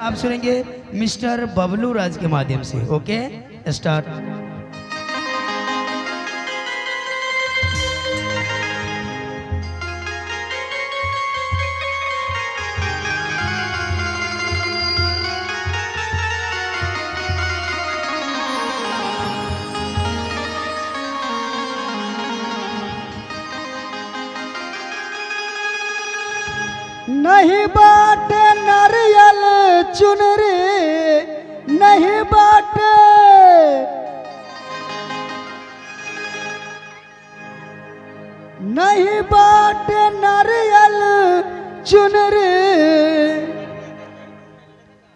आप सुनेंगे मिस्टर बबलू राज के माध्यम से। ओके स्टार्ट। नहीं बाटे नारियल चुनरी, नहीं बाटे नहीं बाटे नारियल चुनरी,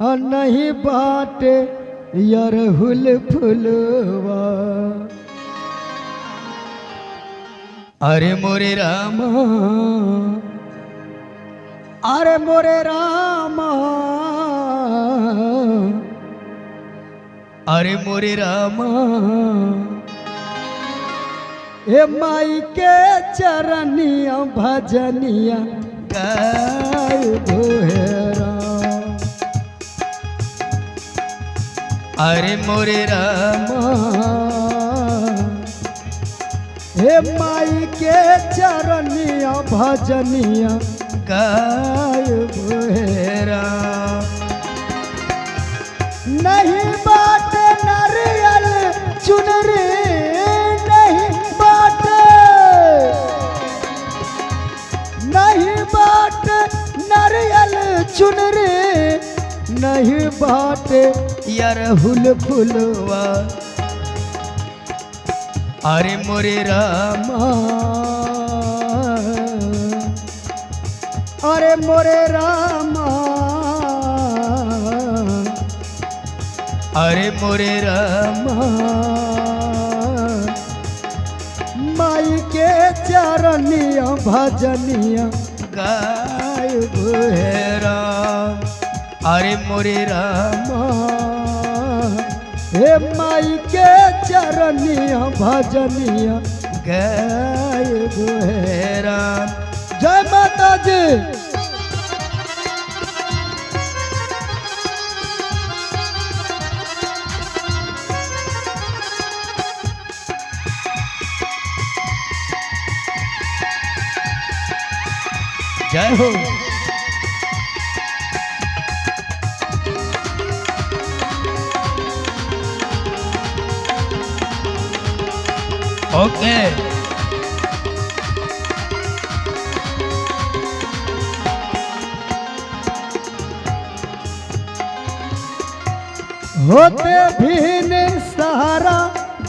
और नहीं बाटे अरहुल फुलवा। अरे मोरे रामा, अरे मोरे रामा, अरे मोरे रामा, ए माई के चरनिया भजनिया गायबो है राम। अरे मोरे रामा, हे माई के चरनिया भजनिया गायबो है राम। नहीं बाटे नारियल चुनरी, नहीं बाटे नारियल चुनरी, नहीं बाटे अरहुल फुलवा। अरे मोरे रामा, अरे मोरे रामा, अरे मोरे रामा, माई के चरनिया भजनिया गायबो है राम। अरे मोरे रामा, हे माई के चरनिया भजनिया गायबो है राम। जय माता जी। जय हो। ओके होते भीन सहारा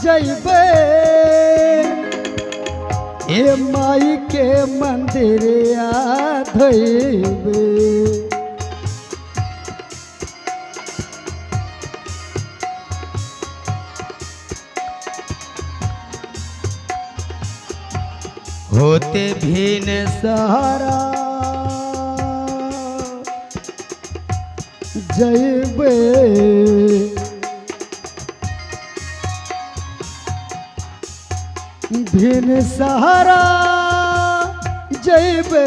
जैबे, ए माई के मंदिर धैबे। होते भीन सहारा जैबे, भीन सहारा जैबे,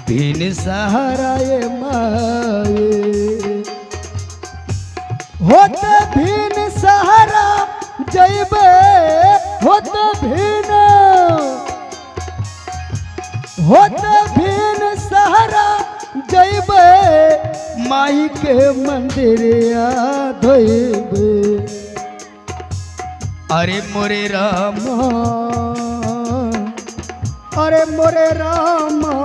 भीन सहारा ये माए। होते भीन सहारा जैबे, होते भीन सहारा जैबे, माई के मंदिर धोइबे। अरे मोरे रामा, अरे मोरे रामा,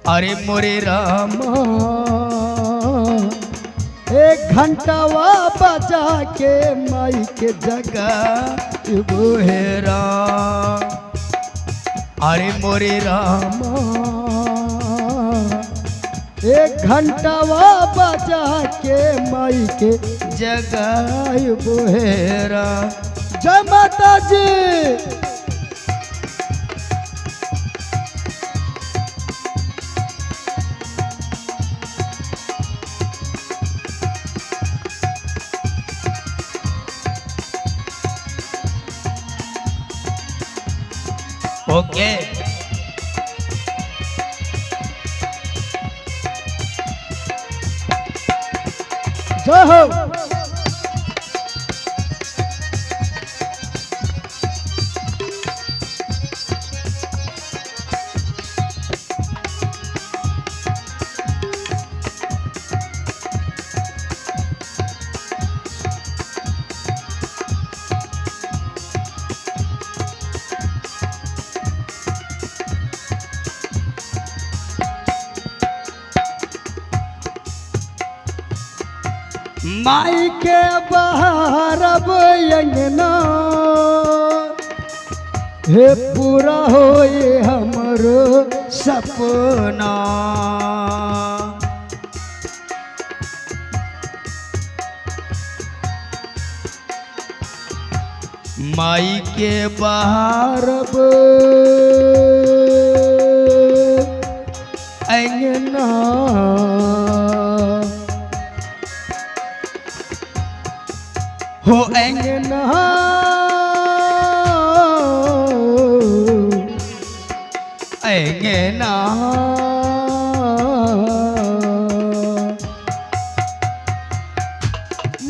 अरे मोरे रामा, एक घंटावा बजा के माई के गायबो है राम। अरे मोरे रामा, एक घंटावा बजा के माई के गायबो है राम। जय माता जी। ओके। जय हो। माई के बाहर अब अंगना हे पूरा होए हमरो सपना। माई के बाहर अब अंगना हो अंगना अंगना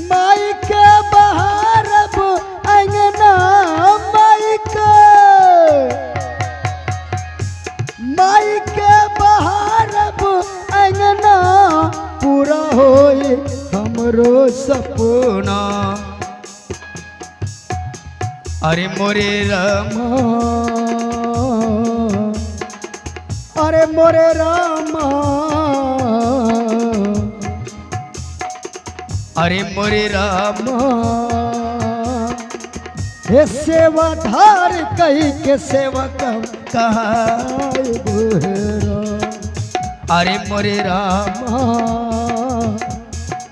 माई के बाहर अब अंगना माई के बाहर अब अंगना पूरा होए हमरो सपना। अरे मोरे रामा, अरे मोरे रामा, अरे मोरे रामा, हे सेवाधार कही के सेवक कहाए बोहरा। अरे मोरे रामा,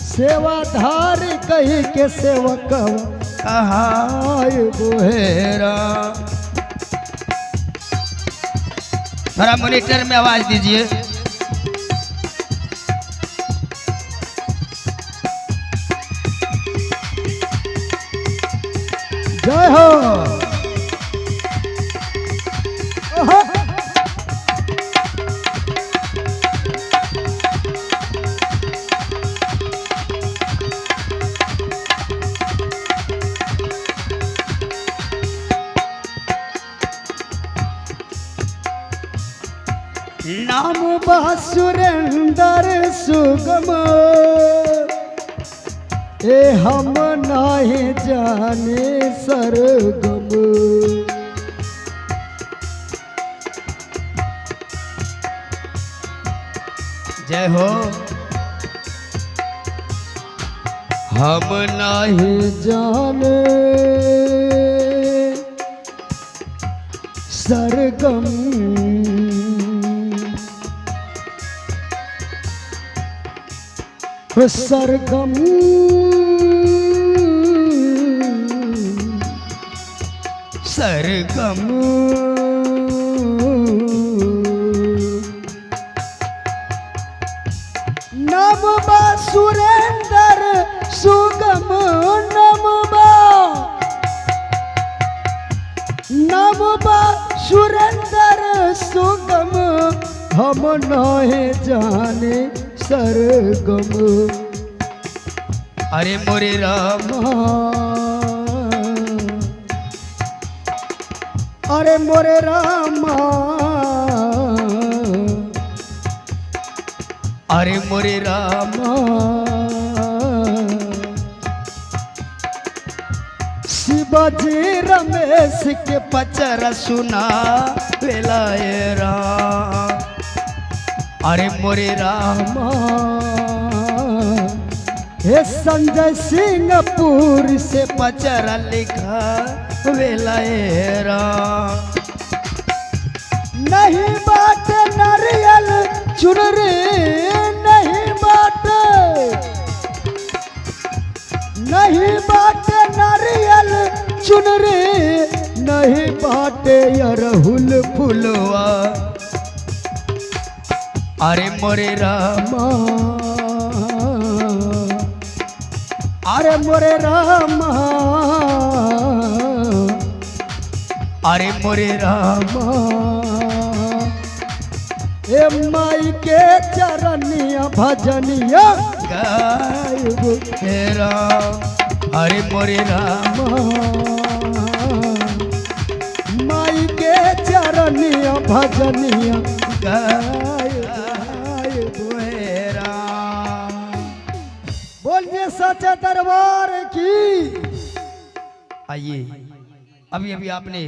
सेवाधार कही के सेवक कहाए बोहेरा। थोड़ा मॉनिटर में आवाज दीजिए। जय हो। नाम बा सुरेंद्र सुगम ए हम नाही जाने सरगम। जय हो। हम नाही जाने सरगम सरगम सरगम नम बा सुरेंद्र सुगम नम बा सुरेंद्र सुगम हम नहीं जाने सरगम। अरे मोरे रामा, अरे मोरे रामा, अरे मोरे रामा, शिवाजी रमेश के पचरा सुना वेलायरा। अरे मोरे रामा, हे संजय सिंहपुर से पचरा लिखा वेलायरा। नहीं बात नारियल चुनरी नहीं बात नारियल चुनरी नहीं बाटे अरहुल फुलवा। अरे मोरे रामा, अरे मोरे रामा, अरे मोरे राम ए माई के चरनिया भजनिया गायब हे राम। अरे मोरे राम माई के चरनिया भजनिया गायब हे राम। बोलिए सच्चे दरबार की। आइए, अभी अभी आपने